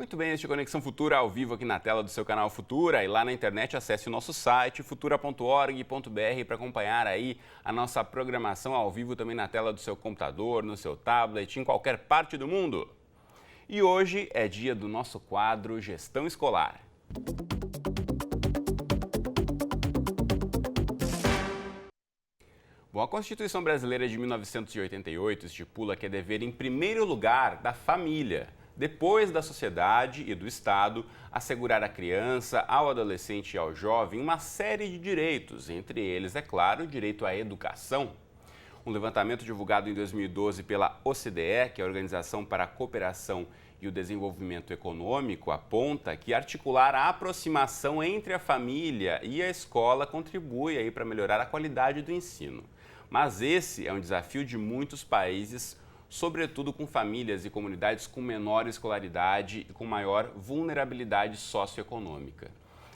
Muito bem, este é Conexão Futura ao vivo aqui na tela do seu canal Futura e lá na internet acesse o nosso site futura.org.br para acompanhar aí a nossa programação ao vivo também na tela do seu computador, no seu tablet, em qualquer parte do mundo. E hoje é dia do nosso quadro Gestão Escolar. Bom, a Constituição Brasileira de 1988 estipula que é dever, em primeiro lugar, da família, depois da sociedade e do Estado, assegurar à criança, ao adolescente e ao jovem uma série de direitos, entre eles, é claro, o direito à educação. Um levantamento divulgado em 2012 pela OCDE, que é a Organização para a Cooperação e o Desenvolvimento Econômico, aponta que articular a aproximação entre a família e a escola contribui aí para melhorar a qualidade do ensino. Mas esse é um desafio de muitos países, sobretudo com famílias e comunidades com menor escolaridade e com maior vulnerabilidade socioeconômica.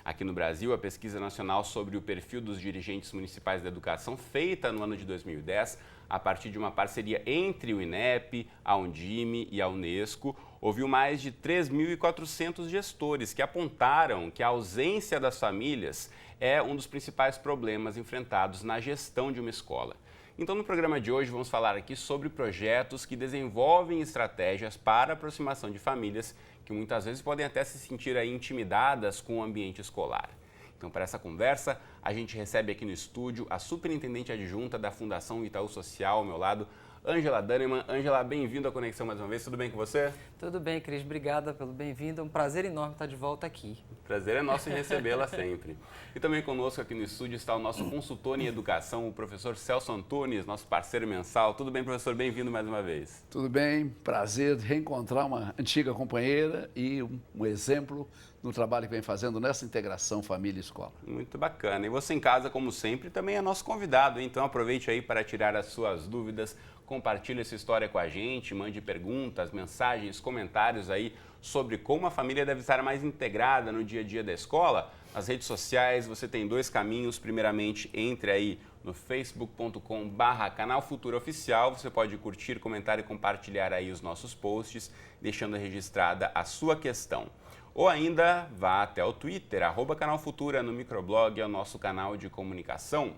Aqui no Brasil, a Pesquisa Nacional sobre o Perfil dos Dirigentes Municipais da Educação, feita no ano de 2010, a partir de uma parceria entre o INEP, a Undime e a Unesco, ouviu mais de 3.400 gestores que apontaram que a ausência das famílias é um dos principais problemas enfrentados na gestão de uma escola. Então, no programa de hoje, vamos falar aqui sobre projetos que desenvolvem estratégias para a aproximação de famílias que muitas vezes podem até se sentir aí intimidadas com o ambiente escolar. Então, para essa conversa, a gente recebe aqui no estúdio a superintendente adjunta da Fundação Itaú Social, ao meu lado, Ângela Dannemann. Ângela, bem-vindo à Conexão mais uma vez. Tudo bem com você? Tudo bem, Cris. Obrigada pelo bem-vindo. É um prazer enorme estar de volta aqui. O prazer é nosso em recebê-la sempre. E também conosco aqui no estúdio está o nosso consultor em educação, o professor Celso Antunes, nosso parceiro mensal. Tudo bem, professor? Bem-vindo mais uma vez. Tudo bem. Prazer de reencontrar uma antiga companheira e um exemplo no trabalho que vem fazendo nessa integração família e escola. Muito bacana. E você em casa, como sempre, também é nosso convidado. Então aproveite aí para tirar as suas dúvidas, compartilhe essa história com a gente, mande perguntas, mensagens, comentários aí sobre como a família deve estar mais integrada no dia a dia da escola. Nas redes sociais você tem dois caminhos. Primeiramente, entre aí no facebook.com/canal Futura Oficial. Você pode curtir, comentar e compartilhar aí os nossos posts, deixando registrada a sua questão. Ou ainda vá até o Twitter, @Canal Futura, no microblog, é o nosso canal de comunicação.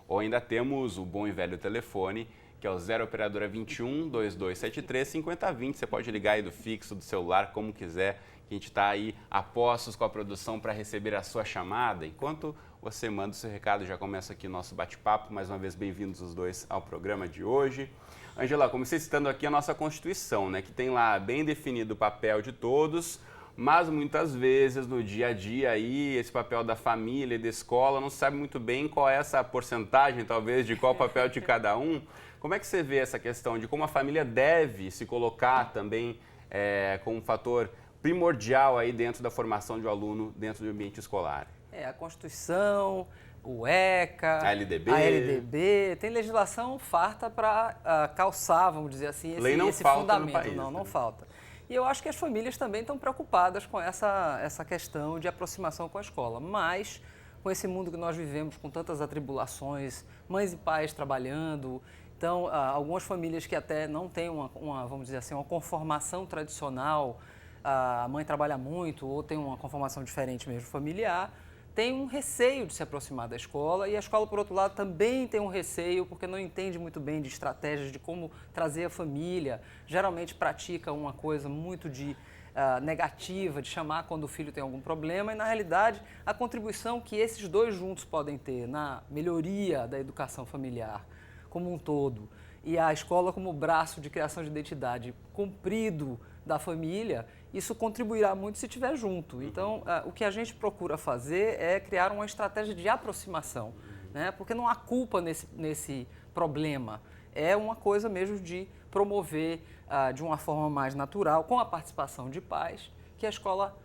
Ou ainda temos o bom e velho telefone, que é o 0 operadora 21 2273 5020. Você pode ligar aí do fixo, do celular, como quiser. A gente está aí a postos com a produção para receber a sua chamada. Enquanto você manda o seu recado, já começa aqui o nosso bate-papo. Mais uma vez, bem-vindos os dois ao programa de hoje. Ângela, comecei citando aqui a nossa Constituição, né, que tem lá bem definido o papel de todos, mas muitas vezes no dia a dia aí, esse papel da família e da escola, não se sabe muito bem qual é essa porcentagem, talvez, de qual o papel de cada um. Como é que você vê essa questão de como a família deve se colocar também como um fator primordial aí dentro da formação de um aluno dentro do ambiente escolar? A Constituição, o ECA, a LDB, tem legislação farta para calçar, vamos dizer assim, esse fundamento. País, não falta. E eu acho que as famílias também estão preocupadas com essa questão de aproximação com a escola, mas com esse mundo que nós vivemos, com tantas atribulações, mães e pais trabalhando, então algumas famílias que até não têm vamos dizer assim, uma conformação tradicional, a mãe trabalha muito ou tem uma conformação diferente mesmo familiar, tem um receio de se aproximar da escola e a escola, por outro lado, também tem um receio porque não entende muito bem de estratégias de como trazer a família, geralmente pratica uma coisa muito negativa, de chamar quando o filho tem algum problema e, na realidade, a contribuição que esses dois juntos podem ter na melhoria da educação familiar como um todo e a escola como braço de criação de identidade comprido da família, isso contribuirá muito se estiver junto. Então, o que a gente procura fazer é criar uma estratégia de aproximação, né? Porque não há culpa nesse problema. É uma coisa mesmo de promover de uma forma mais natural, com a participação de pais, que a escola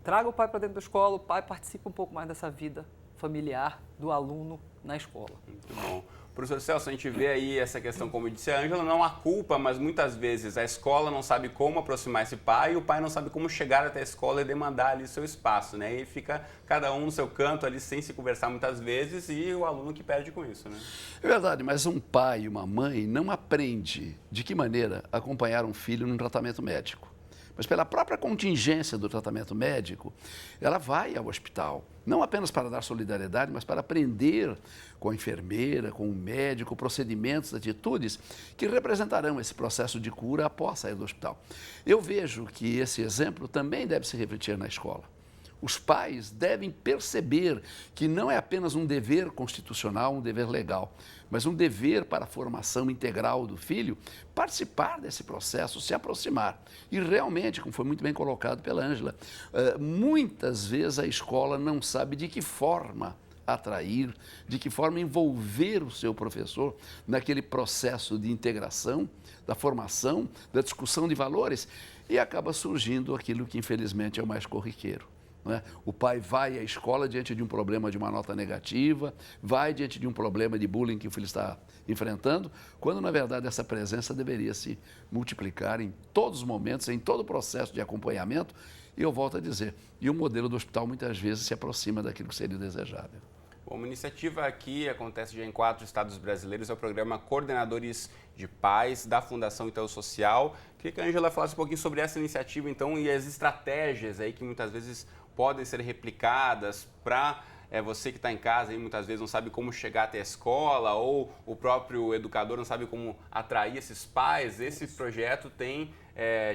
traga o pai para dentro da escola, o pai participe um pouco mais dessa vida familiar do aluno na escola. Muito bom. Professor Celso, a gente vê aí essa questão, como disse a Ângela, não há culpa, mas muitas vezes a escola não sabe como aproximar esse pai e o pai não sabe como chegar até a escola e demandar ali seu espaço, né? E fica cada um no seu canto ali sem se conversar muitas vezes e o aluno que perde com isso, né? É verdade, mas um pai e uma mãe não aprende de que maneira acompanhar um filho num tratamento médico. mas pela própria contingência do tratamento médico, ela vai ao hospital, não apenas para dar solidariedade, mas para aprender com a enfermeira, com o médico, procedimentos, atitudes que representarão esse processo de cura após sair do hospital. Eu vejo que esse exemplo também deve se refletir na escola. Os pais devem perceber que não é apenas um dever constitucional, um dever legal, mas um dever para a formação integral do filho, participar desse processo, se aproximar. E realmente, como foi muito bem colocado pela Ângela, muitas vezes a escola não sabe de que forma atrair, de que forma envolver o seu professor naquele processo de integração, da formação, da discussão de valores, e acaba surgindo aquilo que infelizmente é o mais corriqueiro. O pai vai à escola diante de um problema de uma nota negativa, vai diante de um problema de bullying que o filho está enfrentando, quando na verdade essa presença deveria se multiplicar em todos os momentos, em todo o processo de acompanhamento, e eu volto a dizer, e o modelo do hospital muitas vezes se aproxima daquilo que seria desejável. Bom, uma iniciativa aqui acontece já em 4 estados brasileiros, é o programa Coordenadores de Pais da Fundação Itaú Social. Queria que a Ângela falasse um pouquinho sobre essa iniciativa, então, e as estratégias aí que muitas vezes podem ser replicadas para você que está em casa e muitas vezes não sabe como chegar até a escola, ou o próprio educador não sabe como atrair esses pais. Esse projeto tem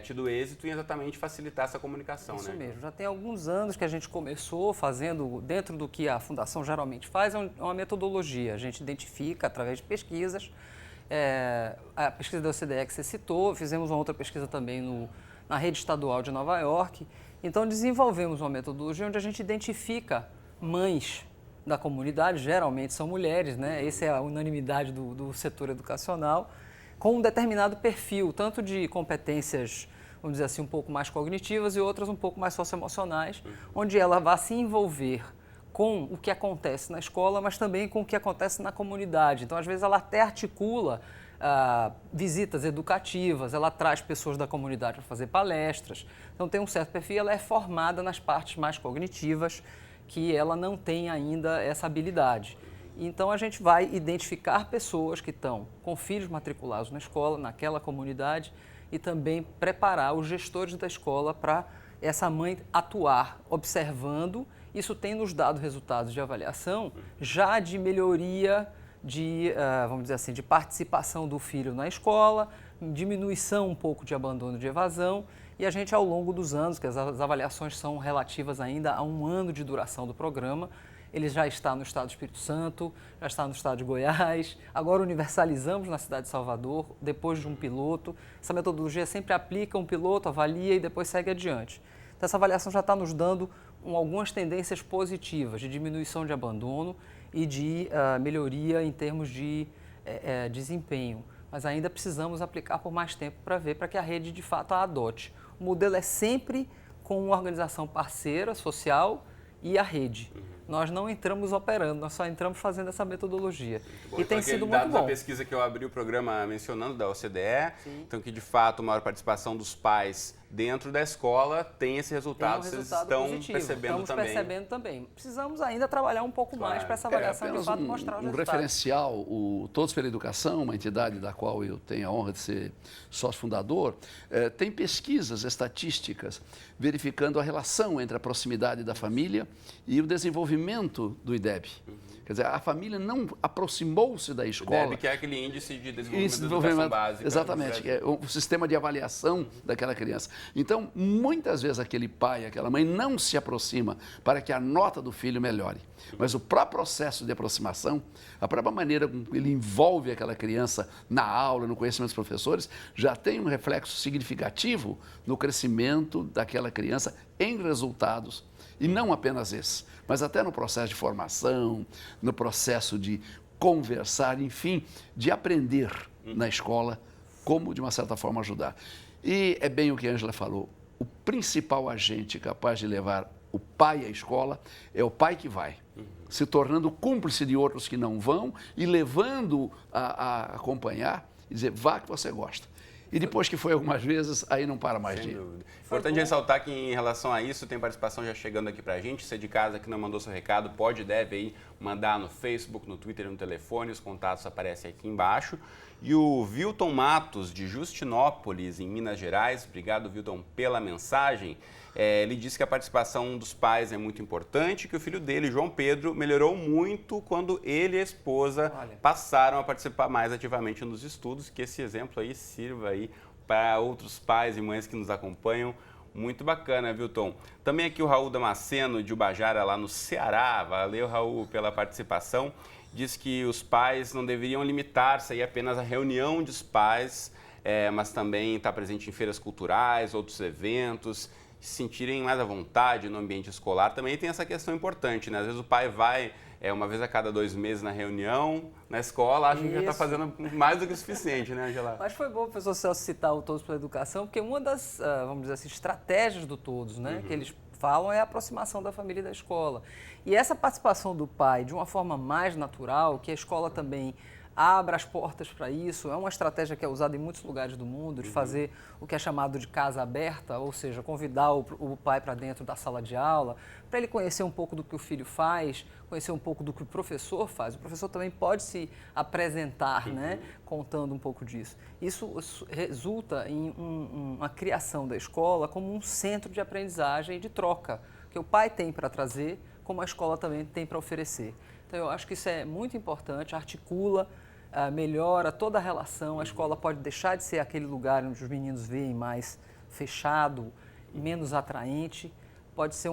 tido êxito em exatamente facilitar essa comunicação. Isso né? mesmo, já tem alguns anos que a gente começou fazendo, dentro do que a Fundação geralmente faz, é uma metodologia. A gente identifica através de pesquisas, a pesquisa da OCDE que você citou, fizemos uma outra pesquisa também na rede estadual de Nova York. Então, desenvolvemos uma metodologia onde a gente identifica mães da comunidade, geralmente são mulheres, né? Essa é a unanimidade do setor educacional, com um determinado perfil, tanto de competências, vamos dizer assim, um pouco mais cognitivas e outras um pouco mais socioemocionais, onde ela vai se envolver com o que acontece na escola, mas também com o que acontece na comunidade. Então, às vezes, ela até articula visitas educativas, ela traz pessoas da comunidade para fazer palestras. Então, tem um certo perfil, ela é formada nas partes mais cognitivas, que ela não tem ainda essa habilidade. Então, a gente vai identificar pessoas que estão com filhos matriculados na escola, naquela comunidade, e também preparar os gestores da escola para essa mãe atuar observando. Isso tem nos dado resultados de avaliação já de melhoria vamos dizer assim, de participação do filho na escola, diminuição um pouco de abandono de evasão, e a gente, ao longo dos anos, que as avaliações são relativas ainda a 1 ano de duração do programa, ele já está no estado do Espírito Santo, já está no estado de Goiás, agora universalizamos na cidade de Salvador, depois de um piloto. Essa metodologia sempre aplica um piloto, avalia e depois segue adiante. Então, essa avaliação já está nos dando algumas tendências positivas de diminuição de abandono e de melhoria em termos de desempenho. Mas ainda precisamos aplicar por mais tempo para que a rede de fato a adote. O modelo é sempre com uma organização parceira, social e a rede. Nós não entramos operando, nós só entramos fazendo essa metodologia. Bom, e tem sido muito dados bom. da pesquisa que eu abri o programa mencionando, da OCDE, então que de fato a maior participação dos pais dentro da escola tem esse resultado, vocês estão positivo. percebendo também. Estamos percebendo também. Precisamos ainda trabalhar um pouco mais para essa avaliação de fato mostrar os resultados. Referencial, o Todos pela Educação, uma entidade da qual eu tenho a honra de ser sócio fundador, tem pesquisas estatísticas verificando a relação entre a proximidade da família e o desenvolvimento do IDEB. Quer dizer, a família não aproximou-se da escola. IDEB, que é aquele índice de desenvolvimento da educação básica. Exatamente, que é o sistema de avaliação daquela criança. Então, muitas vezes aquele pai, aquela mãe não se aproxima para que a nota do filho melhore. Mas o próprio processo de aproximação, a própria maneira como ele envolve aquela criança na aula, no conhecimento dos professores, já tem um reflexo significativo no crescimento daquela criança em resultados. E não apenas esse, mas até no processo de formação, no processo de conversar, enfim, de aprender na escola como, de uma certa forma, ajudar. E é bem o que a Ângela falou, o principal agente capaz de levar o pai à escola é o pai que vai, se tornando cúmplice de outros que não vão e levando a acompanhar e dizer, vá que você gosta. E depois que foi algumas vezes, aí não para mais de ir. Importante ressaltar que em relação a isso, tem participação já chegando aqui pra gente. Você de casa que não mandou seu recado, pode e deve aí mandar no Facebook, no Twitter, no telefone, os contatos aparecem aqui embaixo. E o Wilton Matos, de Justinópolis, em Minas Gerais, obrigado, Wilton, pela mensagem. Ele disse que a participação dos pais é muito importante, que o filho dele, João Pedro, melhorou muito quando ele e a esposa passaram a participar mais ativamente nos estudos, que esse exemplo aí sirva aí para outros pais e mães que nos acompanham. Muito bacana, Wilton. Também aqui o Raul Damasceno, de Ubajara, lá no Ceará. Valeu, Raul, pela participação. Diz que os pais não deveriam limitar-se aí apenas à reunião dos pais, mas também estar presente em feiras culturais, outros eventos, se sentirem mais à vontade no ambiente escolar. Também tem essa questão importante, né? Às vezes o pai vai uma vez a cada 2 meses na reunião, na escola, acha que já está fazendo mais do que o suficiente, né, Angela? Mas foi bom o professor Celso citar o Todos pela Educação, porque uma das, vamos dizer assim, estratégias do Todos, né, que eles falam é a aproximação da família e da escola. E essa participação do pai de uma forma mais natural, que a escola também abra as portas para isso, é uma estratégia que é usada em muitos lugares do mundo, de fazer o que é chamado de casa aberta, ou seja, convidar o pai para dentro da sala de aula, para ele conhecer um pouco do que o filho faz, conhecer um pouco do que o professor faz. O professor também pode se apresentar, né, contando um pouco disso. Isso resulta em uma criação da escola como um centro de aprendizagem e de troca, que o pai tem para trazer, como a escola também tem para oferecer. Então, eu acho que isso é muito importante, articula, melhora toda a relação. A escola pode deixar de ser aquele lugar onde os meninos veem mais fechado, menos atraente. Pode ser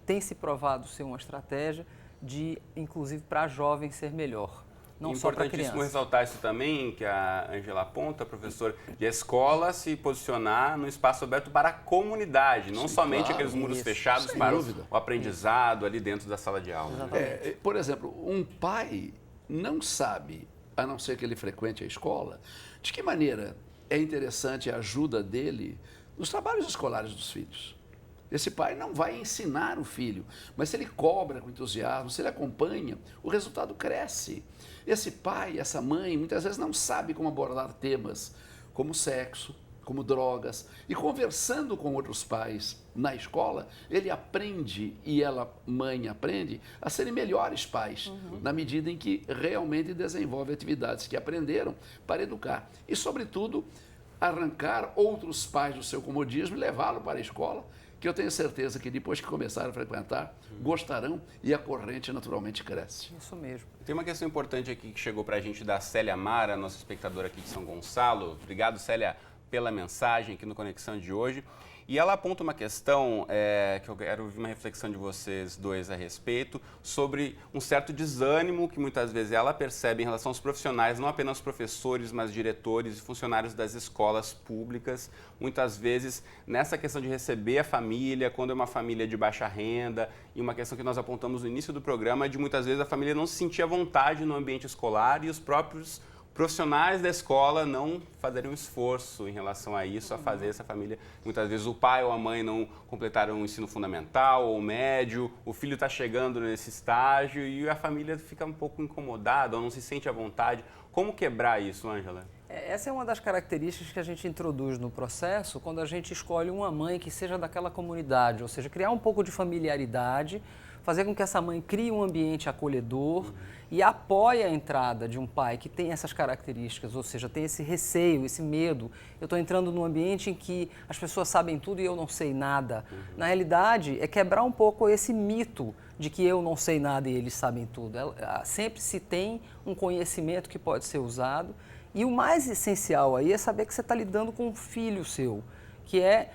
tem se provado ser uma estratégia de, inclusive, para a jovem ser melhor, não só para a criança. Importantíssimo ressaltar isso também, que a Angela aponta, professor, de a escola se posicionar no espaço aberto para a comunidade, não somente aqueles muros fechados para o aprendizado ali dentro da sala de aula. Por exemplo, um pai não sabe, a não ser que ele frequente a escola, de que maneira é interessante a ajuda dele nos trabalhos escolares dos filhos. Esse pai não vai ensinar o filho, mas se ele cobra com entusiasmo, se ele acompanha, o resultado cresce. Esse pai, essa mãe, muitas vezes não sabe como abordar temas como sexo, como drogas, e conversando com outros pais na escola, ele aprende e ela, mãe, aprende a serem melhores pais, na medida em que realmente desenvolve atividades que aprenderam para educar. E, sobretudo, arrancar outros pais do seu comodismo e levá-lo para a escola, que eu tenho certeza que depois que começarem a frequentar, gostarão e a corrente naturalmente cresce. Isso mesmo. Tem uma questão importante aqui que chegou para a gente da Célia Mara, nossa espectadora aqui de São Gonçalo. Obrigado, Célia, pela mensagem aqui no Conexão de hoje. E ela aponta uma questão que eu quero ouvir uma reflexão de vocês dois a respeito, sobre um certo desânimo que muitas vezes ela percebe em relação aos profissionais, não apenas professores, mas diretores e funcionários das escolas públicas. Muitas vezes nessa questão de receber a família, quando é uma família de baixa renda, e uma questão que nós apontamos no início do programa, de muitas vezes a família não se sentir à vontade no ambiente escolar e os próprios profissionais da escola não fazerem um esforço em relação a isso, a fazer essa família. Muitas vezes o pai ou a mãe não completaram o ensino fundamental ou médio, o filho está chegando nesse estágio e a família fica um pouco incomodada ou não se sente à vontade. Como quebrar isso, Ângela? Essa é uma das características que a gente introduz no processo quando a gente escolhe uma mãe que seja daquela comunidade, ou seja, criar um pouco de familiaridade, fazer com que essa mãe crie um ambiente acolhedor e apoie a entrada de um pai que tem essas características, ou seja, tem esse receio, esse medo. Eu estou entrando num ambiente em que as pessoas sabem tudo e eu não sei nada. Na realidade, é quebrar um pouco esse mito de que eu não sei nada e eles sabem tudo. Sempre se tem um conhecimento que pode ser usado. E o mais essencial aí é saber que você está lidando com um filho seu, que é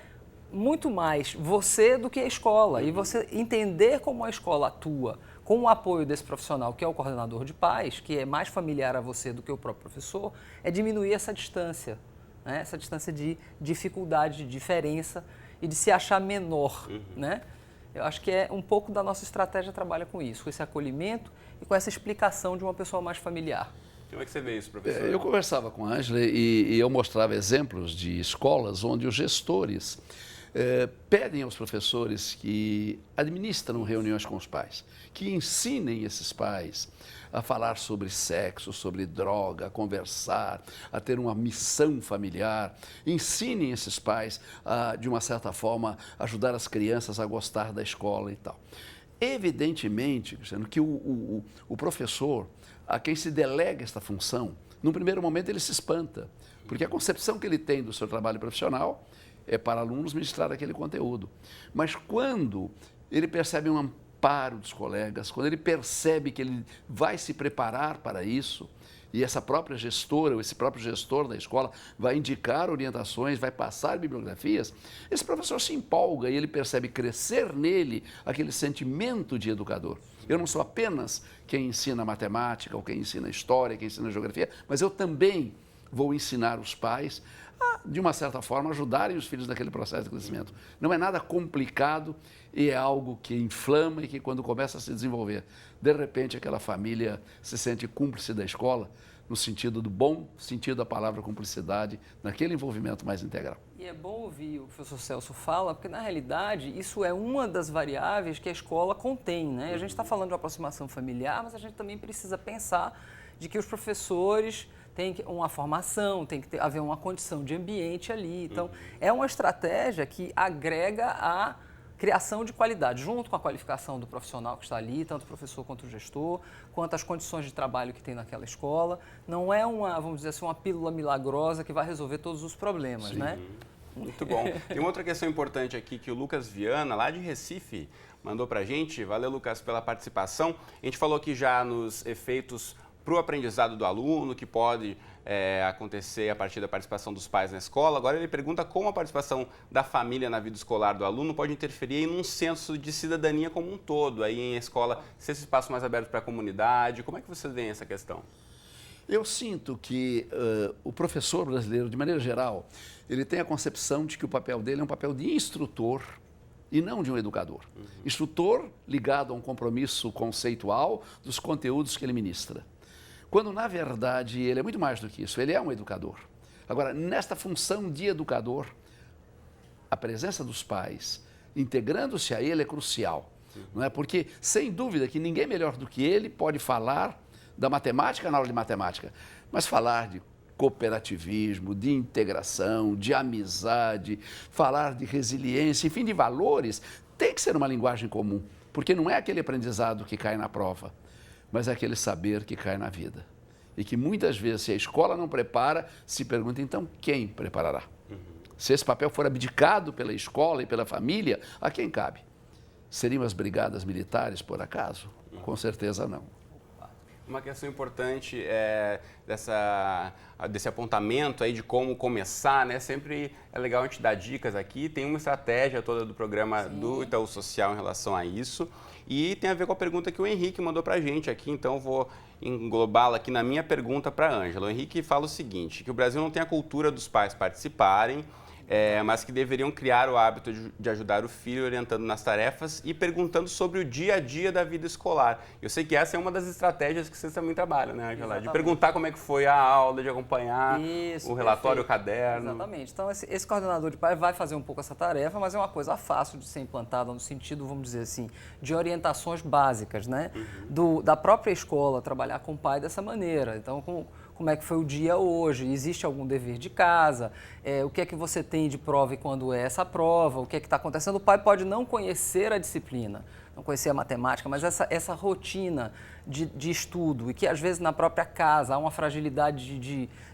muito mais você do que a escola. E você entender como a escola atua com o apoio desse profissional, que é o coordenador de pais, que é mais familiar a você do que o próprio professor, é diminuir essa distância, né? Essa distância de dificuldade, de diferença e de se achar menor, né? Eu acho que é um pouco da nossa estratégia trabalha com isso, com esse acolhimento e com essa explicação de uma pessoa mais familiar. Como é que você vê isso, professor? Eu conversava com a Ângela e eu mostrava exemplos de escolas onde os gestores pedem aos professores que administram reuniões com os pais, que ensinem esses pais a falar sobre sexo, sobre droga, a conversar, a ter uma missão familiar. Ensinem esses pais a, de uma certa forma, ajudar as crianças a gostar da escola e tal. Evidentemente, Cristiano, que o professor, a quem se delega esta função, Num primeiro momento ele se espanta, porque a concepção que ele tem do seu trabalho profissional é para alunos ministrar aquele conteúdo. Mas quando ele percebe um amparo dos colegas, quando ele percebe que ele vai se preparar para isso, e essa própria gestora ou esse próprio gestor da escola vai indicar orientações, vai passar bibliografias, esse professor se empolga e ele percebe crescer nele aquele sentimento de educador. Eu não sou apenas quem ensina matemática, ou quem ensina história, quem ensina geografia, mas eu também vou ensinar os pais a, de uma certa forma, ajudarem os filhos naquele processo de crescimento. Não é nada complicado e é algo que inflama e que, quando começa a se desenvolver, de repente aquela família se sente cúmplice da escola, no sentido do bom sentido da palavra cumplicidade, naquele envolvimento mais integral. E é bom ouvir o que o professor Celso fala, porque, na realidade, isso é uma das variáveis que a escola contém, né? A gente está falando de aproximação familiar, mas a gente também precisa pensar de que os professores têm uma formação, tem que haver uma condição de ambiente ali. Então, é uma estratégia que agrega a criação de qualidade, junto com a qualificação do profissional que está ali, tanto o professor quanto o gestor, quanto as condições de trabalho que tem naquela escola. Não é uma, vamos dizer assim, uma pílula milagrosa que vai resolver todos os problemas, Sim. né? Muito bom. Tem uma outra questão importante aqui que o Lucas Viana, lá de Recife, mandou para a gente. Valeu, Lucas, pela participação. A gente falou aqui já nos efeitos para o aprendizado do aluno, que pode acontecer a partir da participação dos pais na escola. Agora ele pergunta como a participação da família na vida escolar do aluno pode interferir em um senso de cidadania como um todo, aí em escola, ser esse espaço mais aberto para a comunidade. Como é que você vê essa questão? Eu sinto que o professor brasileiro, de maneira geral, ele tem a concepção de que o papel dele é um papel de instrutor e não de um educador. Instrutor ligado a um compromisso conceitual dos conteúdos que ele ministra. Quando, na verdade, ele é muito mais do que isso, ele é um educador. Agora, nesta função de educador, a presença dos pais, integrando-se a ele, é crucial. Não é? Porque, sem dúvida, que ninguém melhor do que ele pode falar da matemática na aula de matemática, mas falar de cooperativismo, de integração, de amizade, falar de resiliência, enfim, de valores, tem que ser uma linguagem comum, porque não é aquele aprendizado que cai na prova, mas é aquele saber que cai na vida. E que muitas vezes, se a escola não prepara, se pergunta, então, quem preparará? Se esse papel for abdicado pela escola e pela família, a quem cabe? Seriam as brigadas militares, por acaso? Com certeza não. Uma questão importante desse apontamento aí de como começar, né? Sempre é legal a gente dar dicas aqui. Tem uma estratégia toda do programa do Itaú Social em relação a isso. E tem a ver com a pergunta que o Henrique mandou para a gente aqui, então vou englobá-la aqui na minha pergunta para a Ângela. O Henrique fala o seguinte, que o Brasil não tem a cultura dos pais participarem, mas que deveriam criar o hábito de ajudar o filho orientando nas tarefas e perguntando sobre o dia a dia da vida escolar. Eu sei que essa é uma das estratégias que vocês também trabalham, né, Ângela? De perguntar como é que foi a aula, de acompanhar o relatório, o caderno. Exatamente. Então, esse coordenador de pais vai fazer um pouco essa tarefa, mas é uma coisa fácil de ser implantada no sentido, vamos dizer assim, de orientações básicas, né? Da própria escola, trabalhar com o pai dessa maneira. Então, como é que foi o dia hoje? Existe algum dever de casa? O que é que você tem de prova e quando é essa prova? O que é que está acontecendo? O pai pode não conhecer a disciplina, não conhecer a matemática, mas essa rotina de estudo e que às vezes na própria casa há uma fragilidade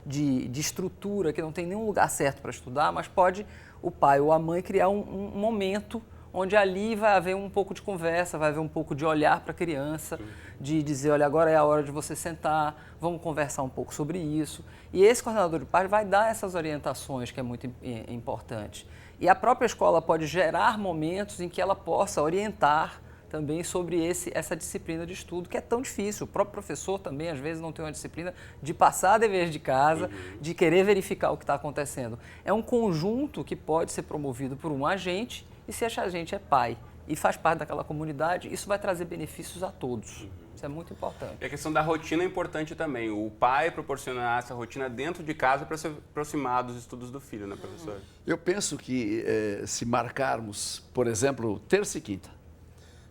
de estrutura que não tem nenhum lugar certo para estudar, mas pode o pai ou a mãe criar um momento onde ali vai haver um pouco de conversa, vai haver um pouco de olhar para a criança, de dizer, olha, agora é a hora de você sentar, vamos conversar um pouco sobre isso. E esse coordenador de pais vai dar essas orientações, que é muito importante. E a própria escola pode gerar momentos em que ela possa orientar também sobre essa disciplina de estudo, que é tão difícil. O próprio professor também, às vezes, não tem uma disciplina de passar deveres de casa, de querer verificar o que está acontecendo. É um conjunto que pode ser promovido por um agente, e se esse agente é pai e faz parte daquela comunidade, isso vai trazer benefícios a todos. Isso é muito importante. E a questão da rotina é importante também. O pai proporcionar essa rotina dentro de casa para se aproximar dos estudos do filho, né, professor? Eu penso que se marcarmos, por exemplo, terça e quinta,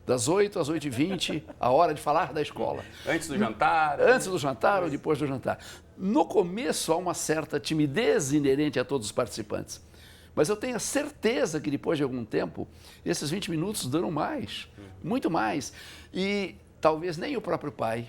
das 8 às 8h20, a hora de falar da escola. Antes do jantar? Antes do jantar ou depois do jantar. No começo há uma certa timidez inerente a todos os participantes. Mas eu tenho a certeza que depois de algum tempo, esses 20 minutos duram mais, muito mais. E talvez nem o próprio pai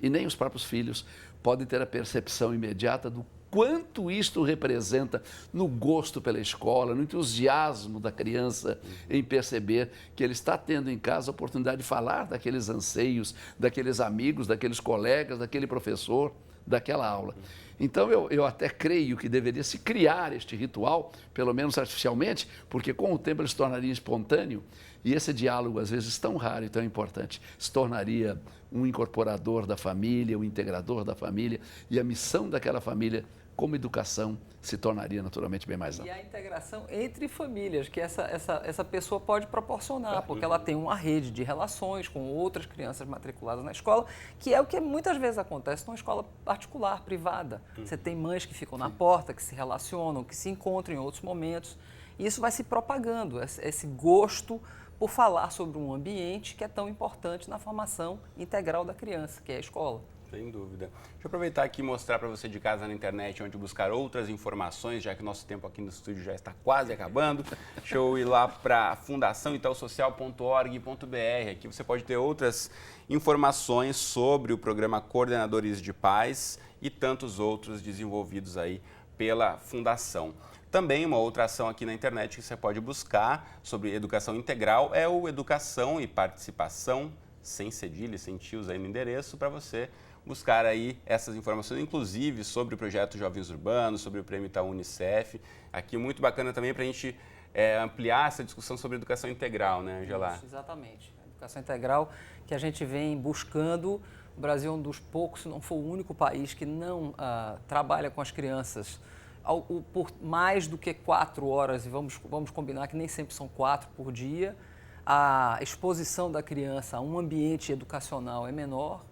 e nem os próprios filhos podem ter a percepção imediata do quanto isto representa no gosto pela escola, no entusiasmo da criança em perceber que ele está tendo em casa a oportunidade de falar daqueles anseios, daqueles amigos, daqueles colegas, daquele professor, daquela aula. Então, eu até creio que deveria se criar este ritual, pelo menos artificialmente, porque com o tempo ele se tornaria espontâneo e esse diálogo, às vezes, tão raro e tão importante, se tornaria um incorporador da família, um integrador da família, e a missão daquela família como educação se tornaria naturalmente bem mais ampla. E a integração entre famílias, que essa pessoa pode proporcionar, porque ela tem uma rede de relações com outras crianças matriculadas na escola, que é o que muitas vezes acontece numa escola particular, privada. Você tem mães que ficam na porta, que se relacionam, que se encontram em outros momentos, e isso vai se propagando, esse gosto por falar sobre um ambiente que é tão importante na formação integral da criança, que é a escola. Sem dúvida. Deixa eu aproveitar aqui e mostrar para você de casa na internet onde buscar outras informações, já que o nosso tempo aqui no estúdio já está quase acabando. Deixa eu ir lá para fundaçãoitaussocial.org.br. Aqui você pode ter outras informações sobre o programa Coordenadores de Paz e tantos outros desenvolvidos aí pela Fundação. Também uma outra ação aqui na internet que você pode buscar sobre educação integral é o Educação e Participação, sem cedilha, sem tios aí no endereço, para você buscar aí essas informações, inclusive sobre o projeto Jovens Urbanos, sobre o Prêmio Itaú Unicef. Aqui muito bacana também para a gente ampliar essa discussão sobre educação integral, né, Angela? Isso, exatamente. A educação integral que a gente vem buscando. O Brasil é um dos poucos, se não for o único país que não trabalha com as crianças por mais do que 4 horas, e vamos combinar que nem sempre são 4 por dia. A exposição da criança a um ambiente educacional é menor.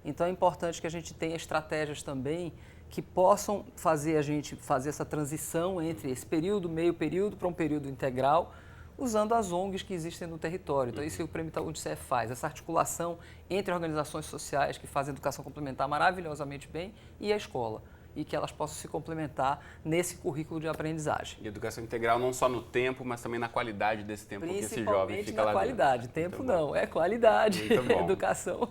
Então, é importante que a gente tenha estratégias também que possam fazer a gente fazer essa transição entre esse período, meio período, para um período integral, usando as ONGs que existem no território. Então, isso é o Prêmio Itaú Unicef faz, essa articulação entre organizações sociais que fazem educação complementar maravilhosamente bem e a escola, e que elas possam se complementar nesse currículo de aprendizagem. E educação integral não só no tempo, mas também na qualidade desse tempo que esse jovem fica lá dentro. Principalmente na qualidade. Tempo não, é qualidade, educação.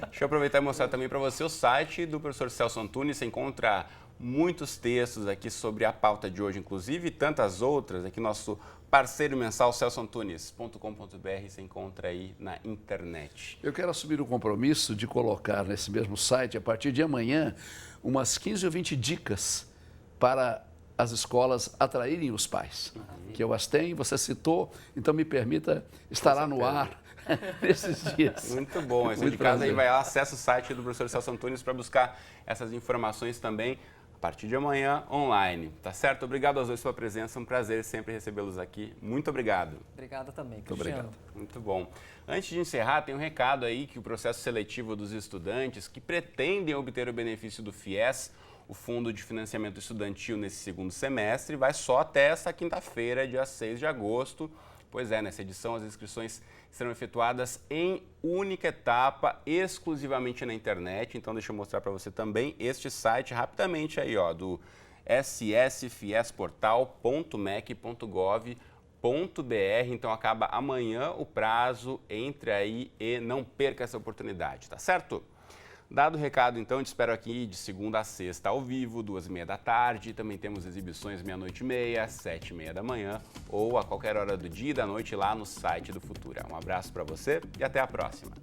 Deixa eu aproveitar e mostrar também para você o site do professor Celso Antunes. Você encontra muitos textos aqui sobre a pauta de hoje, inclusive, e tantas outras. Aqui nosso parceiro mensal, celsoantunes.com.br, você encontra aí na internet. Eu quero assumir o compromisso de colocar nesse mesmo site, a partir de amanhã, umas 15 ou 20 dicas para as escolas atraírem os pais. Que eu as tenho, você citou, então me permita estar lá no ar nesses dias. Muito bom. Esse de casa aí vai lá, acessa o site do professor Celso Antunes para buscar essas informações também a partir de amanhã online. Tá certo? Obrigado aos dois pela presença, um prazer sempre recebê-los aqui. Muito obrigado. Obrigado também, Cristiano. Muito obrigado. Muito bom. Antes de encerrar, tem um recado aí que o processo seletivo dos estudantes que pretendem obter o benefício do FIES, o Fundo de Financiamento Estudantil, nesse segundo semestre, vai só até essa quinta-feira, dia 6 de agosto. Pois é, nessa edição as inscrições serão efetuadas em única etapa, exclusivamente na internet. Então deixa eu mostrar para você também este site rapidamente aí, ó, do ssfiesportal.mec.gov.br. Então acaba amanhã o prazo, entre aí e não perca essa oportunidade, tá certo? Dado o recado, então, te espero aqui de segunda a sexta ao vivo, 2h30 da tarde. Também temos exibições 00:30, 7h30 da manhã ou a qualquer hora do dia e da noite lá no site do Futura. Um abraço para você e até a próxima.